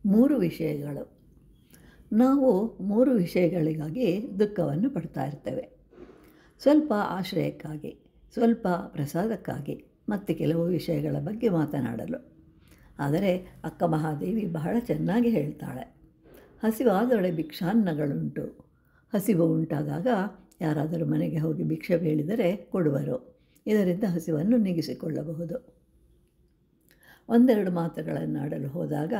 3 ವಿಷಯಗಳು. ನಾವು 3 ವಿಷಯಗಳಿಗಾಗಿ ದುಃಖವನ್ನು ಪಡ್ತಾ ಇರ್ತೇವೆ. ಸ್ವಲ್ಪ ಆಶ್ರಯಕ್ಕಾಗಿ, ಸ್ವಲ್ಪ ಪ್ರಸಾದಕ್ಕಾಗಿ, ಮತ್ತು ಕೆಲವು ವಿಷಯಗಳ ಬಗ್ಗೆ ಮಾತನಾಡಲು. ಆದರೆ ಅಕ್ಕ ಮಹಾದೇವಿ ಬಹಳ ಚೆನ್ನಾಗಿ ಹೇಳ್ತಾಳೆ, ಹಸಿವಾದೊಡೆ ಭಿಕ್ಷಾನ್ನಗಳುಂಟು. ಹಸಿವು ಉಂಟಾದಾಗ ಯಾರಾದರೂ ಮನೆಗೆ ಹೋಗಿ ಭಿಕ್ಷೆ ಬೇಡಿದರೆ ಕೊಡುವರು. ಇದರಿಂದ ಹಸಿವನ್ನು ನೀಗಿಸಿಕೊಳ್ಳಬಹುದು. ಒಂದೆರಡು ಮಾತುಗಳನ್ನಾಡಲು ಹೋದಾಗ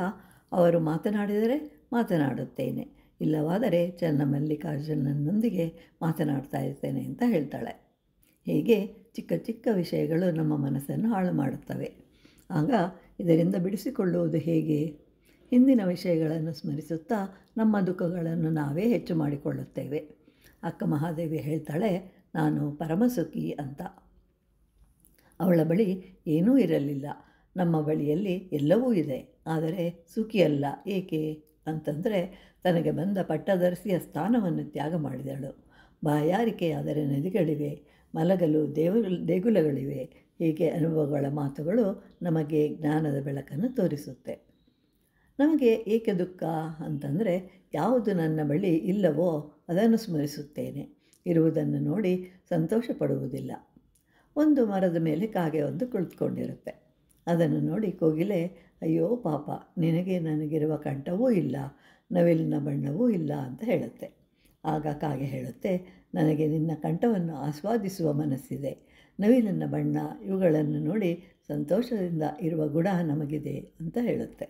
ಅವರು ಮಾತನಾಡಿದರೆ ಮಾತನಾಡುತ್ತೇನೆ, ಇಲ್ಲವಾದರೆ ಚನ್ನಮಲ್ಲಿಕಾರ್ಜುನನೊಂದಿಗೆ ಮಾತನಾಡ್ತಾ ಇರ್ತೇನೆ ಅಂತ ಹೇಳ್ತಾಳೆ. ಹೀಗೆ ಚಿಕ್ಕ ಚಿಕ್ಕ ವಿಷಯಗಳು ನಮ್ಮ ಮನಸ್ಸನ್ನು ಹಾಳು ಮಾಡುತ್ತವೆ. ಆಗ ಇದರಿಂದ ಬಿಡಿಸಿಕೊಳ್ಳುವುದು ಹೇಗೆ? ಹಿಂದಿನ ವಿಷಯಗಳನ್ನು ಸ್ಮರಿಸುತ್ತಾ ನಮ್ಮ ದುಃಖಗಳನ್ನು ನಾವೇ ಹೆಚ್ಚು ಮಾಡಿಕೊಳ್ಳುತ್ತೇವೆ. ಅಕ್ಕ ಮಹಾದೇವಿ ಹೇಳ್ತಾಳೆ, ನಾನು ಪರಮಸುಖಿ ಅಂತ. ಅವಳ ಬಳಿ ಏನೂ ಇರಲಿಲ್ಲ. ನಮ್ಮ ಬಳಿಯಲ್ಲಿ ಎಲ್ಲವೂ ಇದೆ, ಆದರೆ ಸುಖಿಯಲ್ಲ. ಏಕೆ ಅಂತಂದರೆ ತನಗೆ ಬಂದ ಪಟ್ಟದರ್ಸಿಯ ಸ್ಥಾನವನ್ನು ತ್ಯಾಗ ಮಾಡಿದಳು. ಬಾಯಾರಿಕೆಯಾದರೆ ನದಿಗಳಿವೆ, ಮಲಗಲು ದೇಗುಲಗಳಿವೆ. ಹೀಗೆ ಅನುಭವಗಳ ಮಾತುಗಳು ನಮಗೆ ಜ್ಞಾನದ ಬೆಳಕನ್ನು ತೋರಿಸುತ್ತೆ. ನಮಗೆ ಏಕೆ ದುಃಖ ಅಂತಂದರೆ, ಯಾವುದು ನನ್ನ ಬಳಿ ಇಲ್ಲವೋ ಅದನ್ನು ಸ್ಮರಿಸುತ್ತೇನೆ. ಇರುವುದನ್ನು ನೋಡಿ ಸಂತೋಷ ಪಡುವುದಿಲ್ಲ. ಒಂದು ಮರದ ಮೇಲೆ ಕಾಗೆ ಒಂದು ಕುಳಿತುಕೊಂಡಿರುತ್ತೆ. ಅದನ್ನು ನೋಡಿ ಕೋಗಿಲೆ, ಅಯ್ಯೋ ಪಾಪ, ನಿನಗೆ ನನಗಿರುವ ಕಂಠವೂ ಇಲ್ಲ, ನವಿಲಿನ ಬಣ್ಣವೂ ಇಲ್ಲ ಅಂತ ಹೇಳುತ್ತೆ. ಆಗ ಕಾಗೆ ಹೇಳುತ್ತೆ, ನನಗೆ ನಿನ್ನ ಕಂಠವನ್ನು ಆಸ್ವಾದಿಸುವ ಮನಸ್ಸಿದೆ, ನವಿಲಿನ ಬಣ್ಣ ಇವುಗಳನ್ನು ನೋಡಿ ಸಂತೋಷದಿಂದ ಇರುವ ಗುಣ ನಮಗಿದೆ ಅಂತ ಹೇಳುತ್ತೆ.